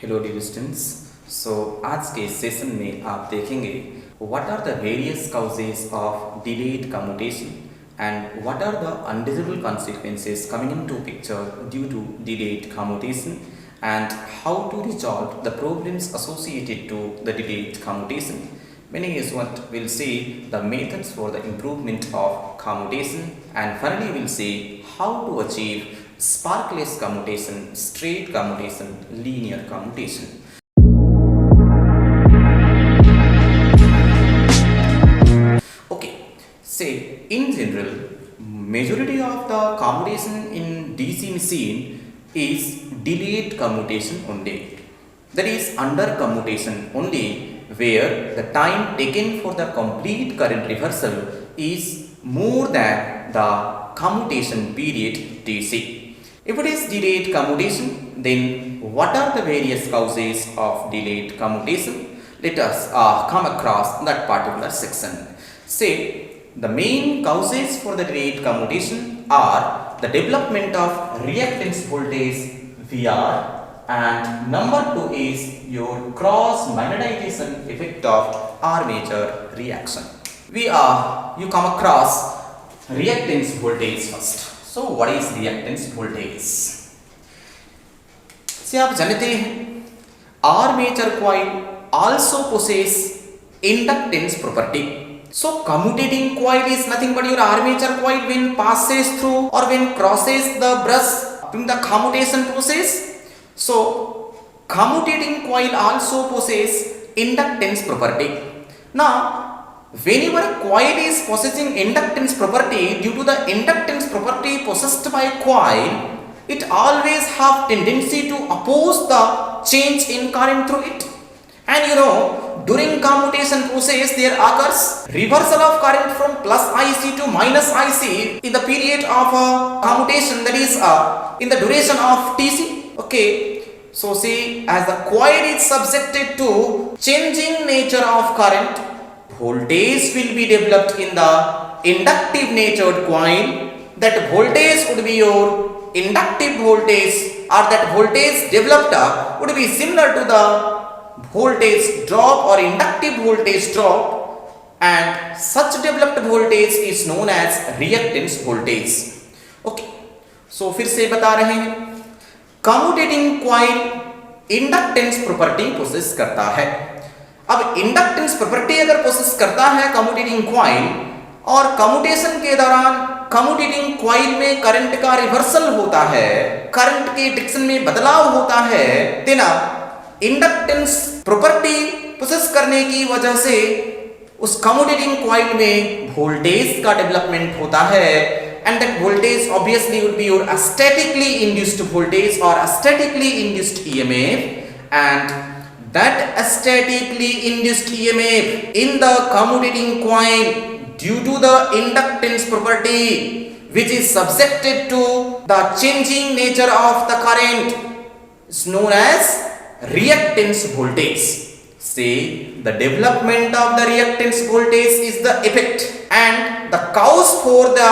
Hello dear students. आज के session में आप देखेंगे what are the various causes of delayed commutation and what are the undesirable consequences coming into picture due to delayed commutation and how to resolve the problems associated to the delayed commutation. Many is what we'll see the methods for the improvement of commutation, and finally we'll see how to achieve sparkless commutation, straight commutation, linear commutation. Okay, say in general, majority of the commutation in DC machine is delayed commutation only. That is under commutation only, where the time taken for the complete current reversal is more than the commutation period DC. If it is delayed commutation, then what are the various causes of delayed commutation? Let us come across that particular section. Say the main causes for the delayed commutation are the development of reactance voltage VR, and number 2 is your cross magnetization effect of armature reaction. You come across reactance voltage first. So what is reactance voltage? See, आप जानते हैं armature coil also possess inductance property. So commutating coil is nothing but your armature coil when passes through or when crosses the brush during the commutation process. So commutating coil also possess inductance property. Now whenever a coil is possessing inductance property, due to the inductance property possessed by coil, it always have tendency to oppose the change in current through it. And during commutation process there occurs reversal of current from plus IC to minus IC in the period of commutation, that is in the duration of TC. Okay, so see, as the coil is subjected to changing nature of current, voltage will be developed in the inductive natured coil. That voltage would be your inductive voltage, or that voltage developed would be similar to the voltage drop or inductive voltage drop, and such developed voltage is known as reactance voltage. Okay, so फिर से बता रहे हैं, commutating coil inductance property possess करता है. अब inductance property अगर process करता है कम्यूटेटिंग कॉइल, और कम्यूटेशन के दौरान कम्यूटेटिंग कॉइल में करंट का रिवर्सल होता है, करंट के डायरेक्शन में बदलाव होता है, देना इंडक्टेंस प्रॉपर्टी प्रोसेस करने की वजह से उस कम्यूटेटिंग कॉइल में वोल्टेज का डेवलपमेंट होता है, and that voltage obviously would be your statically induced voltage और statically induced EMF, and that statically induced EMF in the commutating coil due to the inductance property, which is subjected to the changing nature of the current, is known as reactance voltage. Say the development of the reactance voltage is the effect, and the cause for the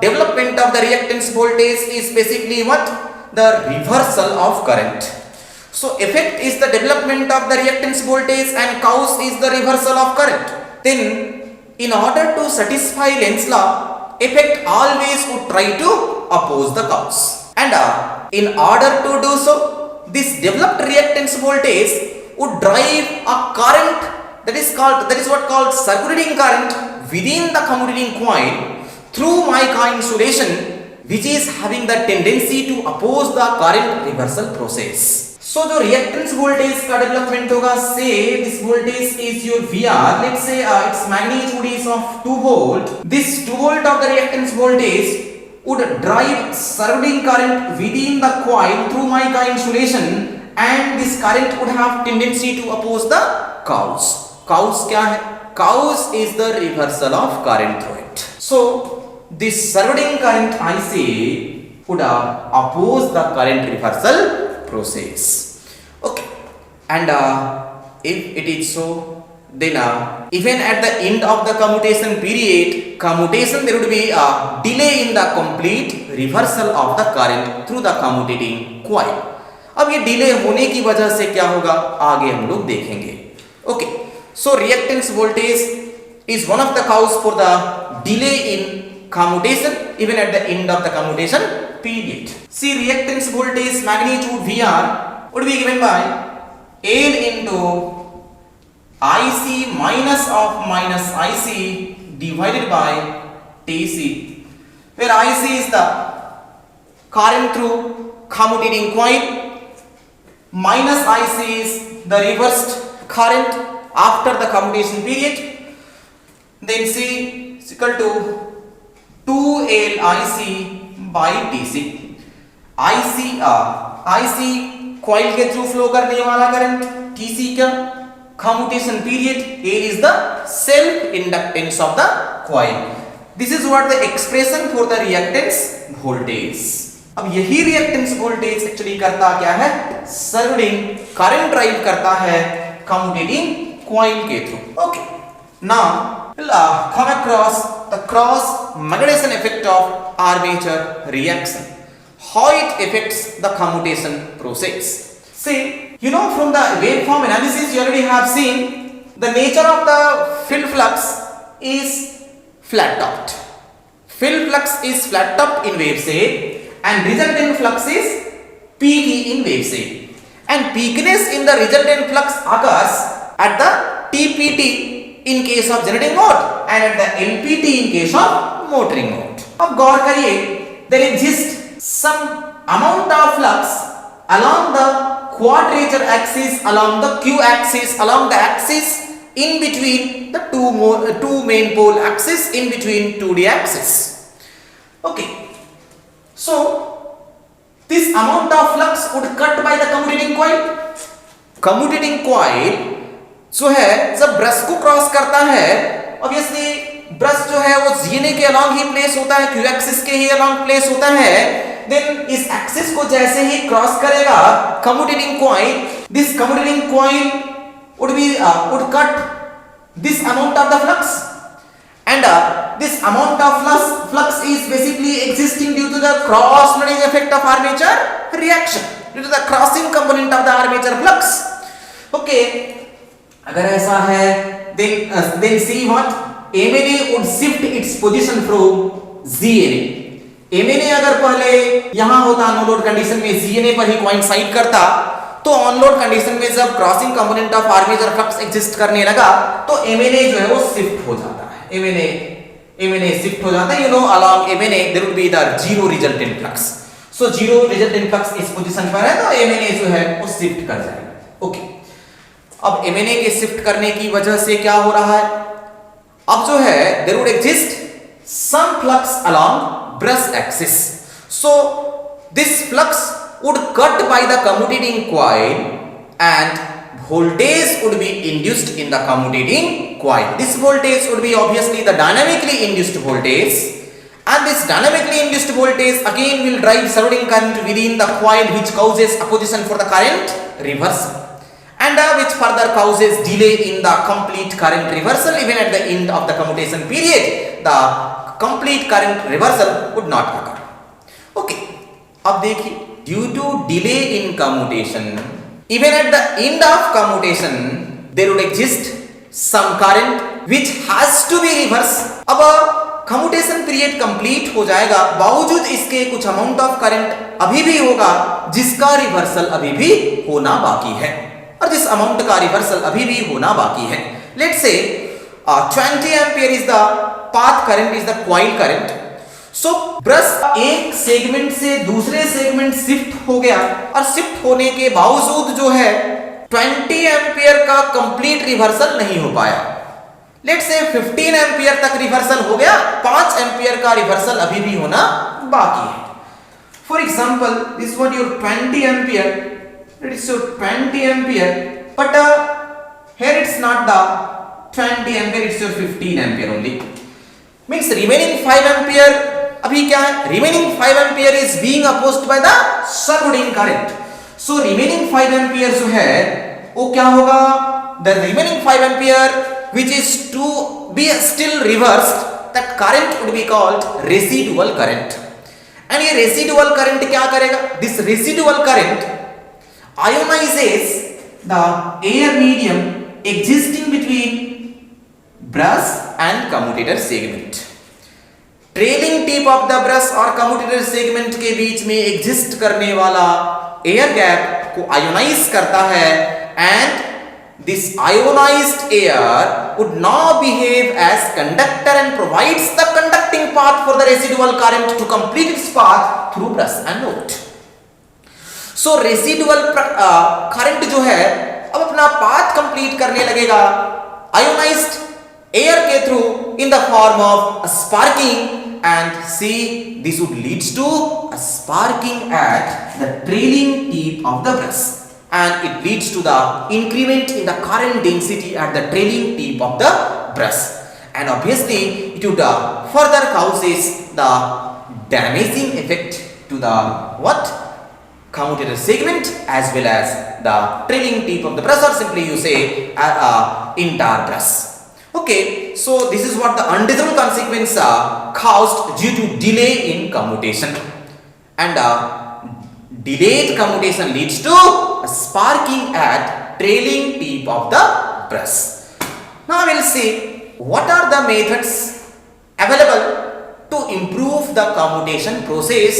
development of the reactance voltage is basically what? The reversal of current. So effect is the development of the reactance voltage and cause is the reversal of current. Then in order to satisfy Lenz's law, effect always would try to oppose the cause, and in order to do so, this developed reactance voltage would drive a current that is what called circulating current within the commutating coil through mica insulation, which is having the tendency to oppose the current reversal process. So जो reactance voltage का development होगा, say this voltage is your VR, let's say its magnitude is of 2 volt. This 2 volt of the reactance voltage would drive surrounding current within the coil through mica insulation, and this current would have tendency to oppose the cause. Cause क्या है? Cause is the reversal of current through it. So this surrounding current IC would oppose the current reversal process. Okay, and if it is so, then even at the end of the commutation period, there would be a delay in the complete reversal of the current through the commutating coil. अब ये delay होने की वजह से क्या होगा आगे हम लोग देखेंगे. Okay, so reactance voltage is one of the cause for the delay in commutation even at the end of the commutation period. See, reactance voltage magnitude VR would be given by L into IC minus of minus IC divided by TC, where IC is the current through commutating coil, minus IC is the reversed current after the commutation period. Then C is equal to 2LIC by TC. IC coil के through flow करने वाला current, TC क्या commutation period, A is the self inductance of the coil. This is what the expression for the reactance voltage. अब यही reactance voltage actually करता क्या है, serving current drive करता है कम्यूटेटिंग कॉइल के through. Okay, now come across the cross magnetism effect of armature reaction, how it affects the commutation process. See, you know, from the waveform analysis you already have seen the nature of the field flux is flat topped. Field flux is flat topped in wave shape and resultant flux is peaky in wave shape, and peakiness in the resultant flux occurs at the TPT in case of generating mode and at the LPT in case of motoring mode. अब गौर करिए, there exists some amount of flux along the quadrature axis, along the Q axis, along the axis in between the two main pole axis, in between 2D axis. Okay, so this amount of flux would cut by the commutating coil. Commutating coil जो है जब brush को cross करता है, obviously brush जो है वो जीने के अलॉन्ग ही प्लेस होता है, क्यू एक्सिस के ही अलॉन्ग प्लेस होता है. देन इस एक्सिस को जैसे ही क्रॉस करेगा commutating coil, this commutating coil would cut this amount of the flux, and this amount of flux is basically existing due to the cross magnetic effect of armature reaction, due to the crossing component of the armature flux. Okay, अगर ऐसा है then see what MNA would shift its position from ZNA. MNA अगर पहले यहां होता no load condition में ZNA पर ही coincide करता, तो ऑन लोड कंडीशन में जब crossing component of armature flux exist करने लगा तो MNA जो है वो शिफ्ट हो जाता है. MNA शिफ्ट हो जाता है, you know, along MNA there would be the zero resultant flux. So zero resultant flux इस पोजीशन पर है तो MNA जो है वो शिफ्ट कर जाएगा. ओके, अब MNA के शिफ्ट करने की वजह से क्या हो रहा है, अब जो है there would exist some flux along brush axis. So this flux would cut by the commutating coil and voltage would be induced in the commutating coil. This voltage would be obviously the dynamically induced voltage, and this dynamically induced voltage again will drive surrounding current within the coil, which causes opposition for the current reversal, and which further causes delay in the complete current reversal. Even at the end of the commutation period, the complete current reversal would not occur. Okay, अब देखिए, due to delay in commutation, even at the end of commutation, there would exist some current which has to be reversed. अब commutation period complete हो जाएगा, बावजूद इसके कुछ amount of current अभी भी होगा जिसका रिवर्सल अभी भी होना बाकी है, और जिस अमाउंट का रिवर्सल अभी भी होना बाकी है. Let's say 20 ampere is the path current, is the coil current. So brush एक सेगमेंट से दूसरे सेगमेंट शिफ्ट हो गया, और शिफ्ट होने के बावजूद जो है 20 एम्पियर का कंप्लीट रिवर्सल नहीं हो पाया. लेट्स से 15 एम्पियर तक रिवर्सल हो गया, 5 एम्पियर का रिवर्सल अभी भी होना बाकी है. For example, this what your 20 ampere, it is your 20 ampere, but here it's not the 20 ampere, it's your 15 ampere only. Means remaining 5 ampere अभी क्या है, remaining 5 ampere is being opposed by the surrounding current. So remaining 5 ampere जो है वो क्या होगा, the remaining 5 ampere which is to be still reversed, that current would be called residual current. And ये residual current क्या करेगा, this residual current ionizes the air medium existing between brush and commutator segment. Trailing tip of the brush और commutator segment के बीच में exist करने वाला air gap को ionise करता है and this ionized air would now behave as conductor and provides the conducting path for the residual current to complete its path through brush and node. So residual current जो है अब अपना path complete करने लगेगा ionized air के through in the form of sparking, and see this would leads to a sparking at the trailing tip of the brush. And it leads to the increment in the current density at the trailing tip of the brush, and obviously it would further causes the damaging effect to the what commutator segment as well as the trailing tip of the brush, or simply you say entire brush. Okay, so this is what the undesirable consequence caused due to delay in commutation, and delayed commutation leads to a sparking at trailing tip of the brush. Now we will see what are the methods available to improve the commutation process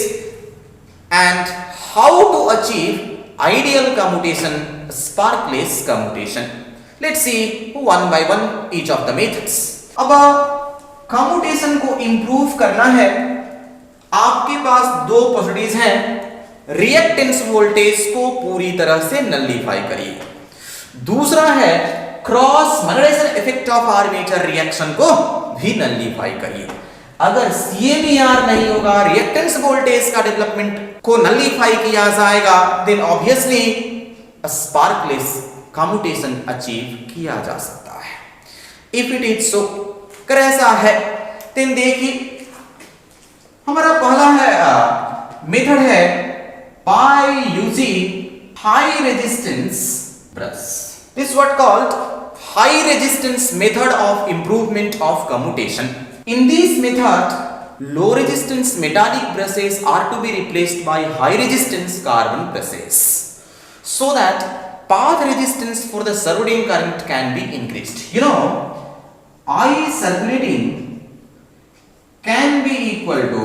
and how to achieve ideal commutation, sparkless commutation. Let's see one by one each of the methods. अब commutation को improve करना है, आपके पास दो possibilities हैं। Reactance voltage को पूरी तरह से नलिफाई करिए, दूसरा है cross magnetisation effect of armature reaction को भी नलिफाई करिए। अगर CMER नहीं होगा, रिएक्टेंस वोल्टेज का डेवलपमेंट को नलिफाई किया जाएगा, then obviously sparkless commutation achieve किया जा सकता है। इफ इट इज सो, अगर ऐसा है देन देखिए हमारा पहला है मेथड है by using high resistance brush. This is what called high resistance method of improvement of commutation. In this method, low resistance metallic brushes are to be replaced by high resistance carbon brushes, so that path resistance for the circulating current can be increased. You know, I circulating can be equal to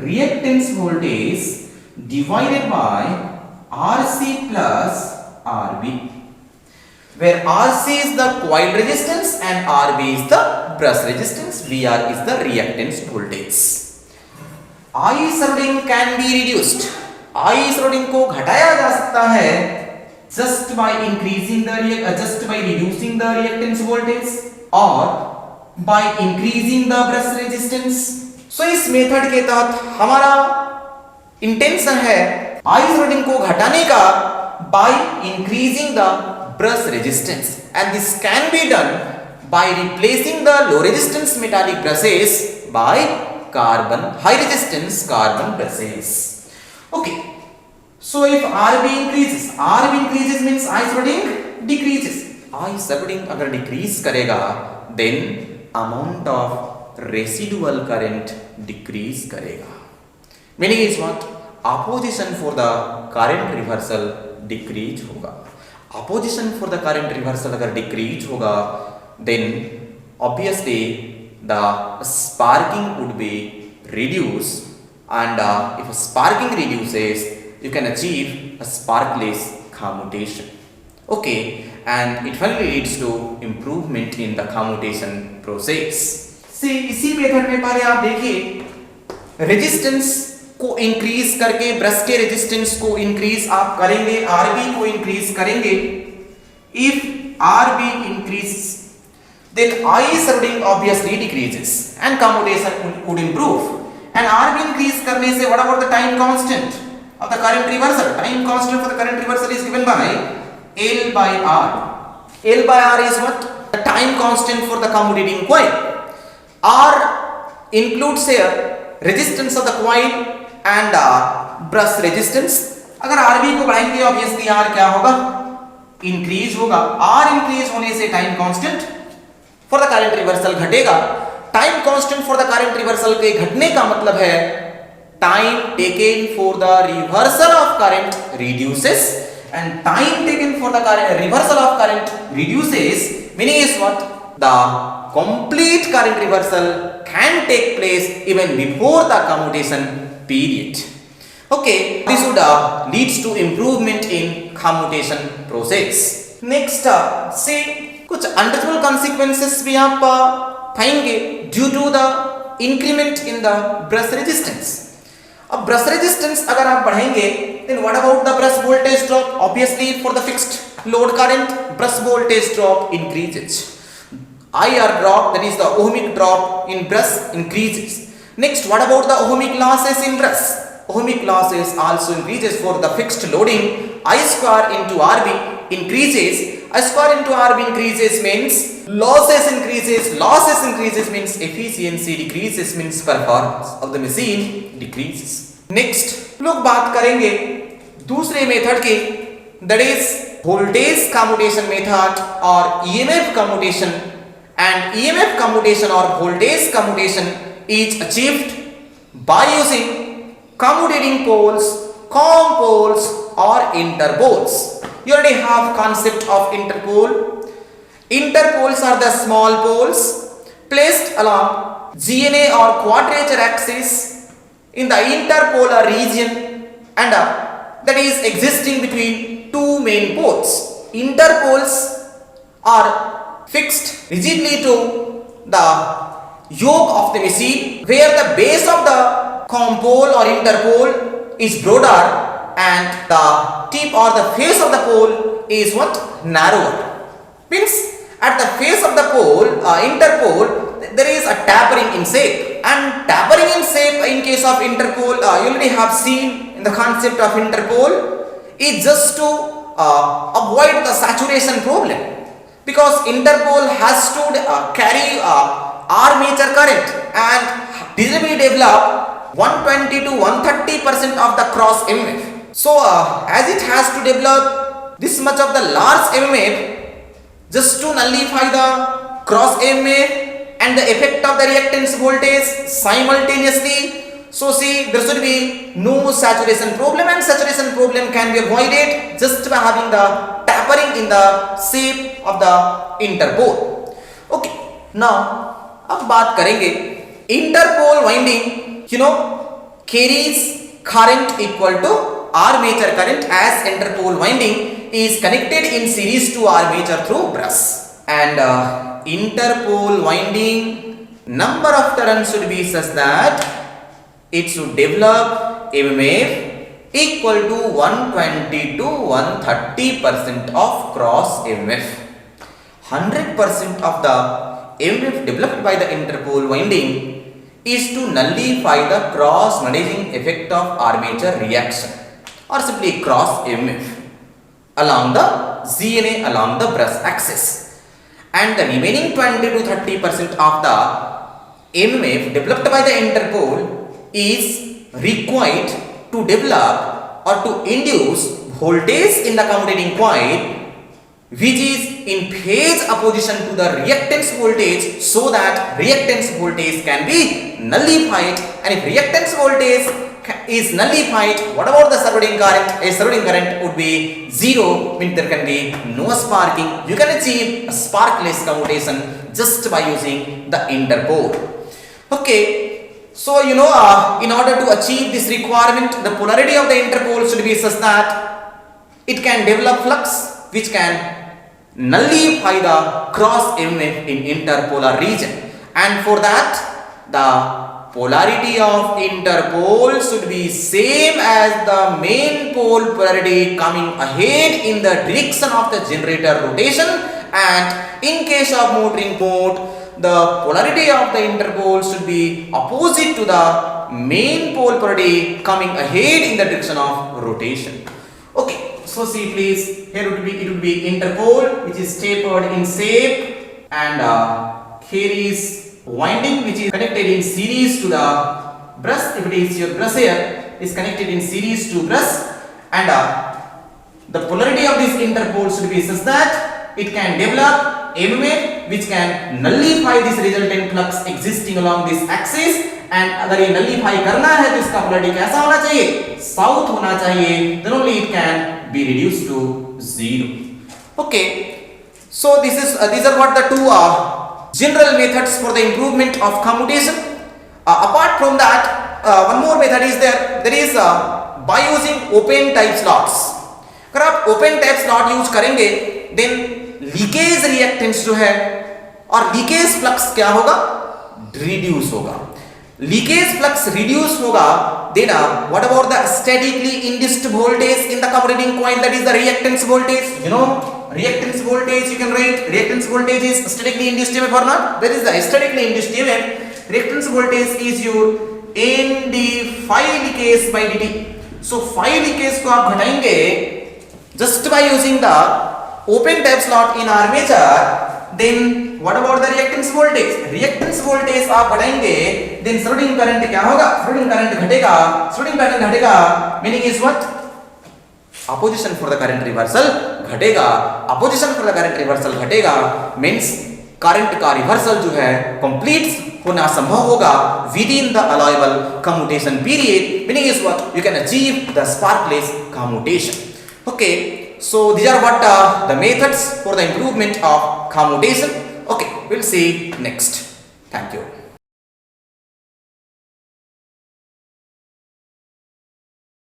reactance voltage divided by RC plus RB, where RC is the coil resistance and RB is the brush resistance, VR is the reactance voltage. I surrounding can be reduced. I surrounding को घटाया जा सकता है just by reducing the reactance voltage or by increasing the brush resistance. So इस method के तहत हमारा intention है आइसोलेटिंग को घटाने का by increasing the brush resistance, and this can be done by replacing the low resistance metallic brushes by carbon high resistance carbon brushes. Okay, so if RB increases means isolating decreases. Isolating अगर decrease करेगा then amount of residual current decrease करेगा. Meaning is what? Opposition for the current reversal decrease होगा. Opposition for the current reversal अगर decrease होगा then obviously the sparking would be reduced, and if sparking reduces you can achieve a sparkless commutation. Okay, and it finally leads to improvement in the commutation process. See, इसी method में पहले आप देखिए resistance को increase करके brush के resistance को increase आप करेंगे, RB को इंक्रीज करेंगे. If RB increase then I surrounding obviously decreases and commutation would improve. And RB increase करने से what about the time constant of the current reversal? Time constant for the current reversal is given by L by R. L by R is what? The time constant for the commutating coil. R includes here resistance of the coil and brush resistance. अगर RB को बढ़ाएंगे obviously R क्या होगा? Increase होगा. R increase होने से time constant for the current reversal घटेगा. Time constant for the current reversal के घटने का मतलब है time taken for the reversal of current reduces, and time taken for the reversal of current reduces, meaning is what? The complete current reversal can take place even before the commutation period. Okay, this would leads to improvement in commutation process. Next, see कुछ undesirable consequences भी आप पाएंगे due to the increment in the brush resistance. अब brush resistance अगर आप बढ़ाएंगे, then what about the brush voltage drop? Obviously, for the fixed load current, brush voltage drop increases. IR drop, that is the ohmic drop in brush, increases. Next, what about the ohmic losses in brush? Ohmic losses also increases for the fixed loading. I square into RB increases. I square into RB increases means losses increases. Losses increases means efficiency decreases means performance of the machine decreases. Next, लोग बात करेंगे दूसरे method की, that is voltage commutation method or EMF commutation. And EMF commutation or voltage commutation is achieved by using commutating poles, com poles or interpoles. You already have concept of interpole. Interpoles are the small poles placed along GNA or quadrature axis in the interpolar region, and that is existing between two main poles. Interpoles are fixed rigidly to the yoke of the machine, where the base of the com pole or interpole is broader and the tip or the face of the pole is what? Narrower. Means at the face of the pole, interpole, there is a tapering in shape, and tapering in shape in case of interpole, you already have seen in the concept of interpole, is just to avoid the saturation problem, because interpole has to carry armature current and reasonably develop 120 to 130% of the cross MMF. So as it has to develop this much of the large MMF just to nullify the cross MMF and the effect of the reactance voltage simultaneously. So see, there should be no saturation problem, and saturation problem can be avoided just by having the tapering in the shape of the interpole. Okay, now अब बात करेंगे interpole winding, carries current equal to armature current, as interpole winding is connected in series to armature through brush, and interpole winding number of turns should be such that it should develop MMF equal to 120 to 130% of cross MMF. 100% of the MMF developed by the interpole winding is to nullify the cross magnetizing effect of armature reaction, or simply cross MMF along the GNA along the brush axis, and the remaining 20 to 30% of the MMF developed by the interpole is required to develop or to induce voltage in the commutating coil which is in phase opposition to the reactance voltage, so that reactance voltage can be nullified. And if reactance voltage is nullified, what about the surrounding current? A surrounding current would be zero, means there can be no sparking. You can achieve a sparkless commutation just by using the interpole. Okay, so in order to achieve this requirement, the polarity of the interpole should be such that it can develop flux which can nullify the cross MMF in interpolar region, and for that the polarity of interpole should be same as the main pole polarity coming ahead in the direction of the generator rotation, and in case of motoring mode, the polarity of the interpole should be opposite to the main pole polarity coming ahead in the direction of rotation. Okay, so see please, here it would be interpole which is tapered in shape and carries winding which is connected in series to the brush. If it is your brush here is connected in series to brush, and the polarity of this interpole should be such that it can develop MMF which can nullify this resultant flux existing along this axis, and अगर ये nullify करना है तो इसका polarity कैसा होना चाहिए, south होना चाहिए, then only it can be reduced to 0. Okay, so these are what the two general methods for the improvement of commutation. Apart from that, one more method is there is by using open type slots. अगर आप open type slot use करेंगे then leakage reactance जो है और leakage flux क्या होगा, reduce होगा. Leakage flux reduce होगा, then what about the statically induced voltage in the commutating coil, that is the reactance voltage. You know reactance voltage, you can write reactance voltage is statically induced EMF or not, that is the statically induced EMF. Reactance voltage is your nd phi leakage by dt. So phi leakage को आप घटाएंगे just by using the open type slot in armature, then what about the reactance voltage? Reactance voltage आप बढ़ाएंगे then surrounding current क्या होगा, surrounding current घटेगा, surrounding current घटेगा, meaning is what, opposition for the current reversal घटेगा, opposition for the current reversal घटेगा, means current का reversal जो है complete होना संभव होगा within the allowable commutation period, meaning is what, you can achieve the sparkless commutation. Okay, so these are what the methods for the improvement of commutation. Okay, we'll see next. Thank you.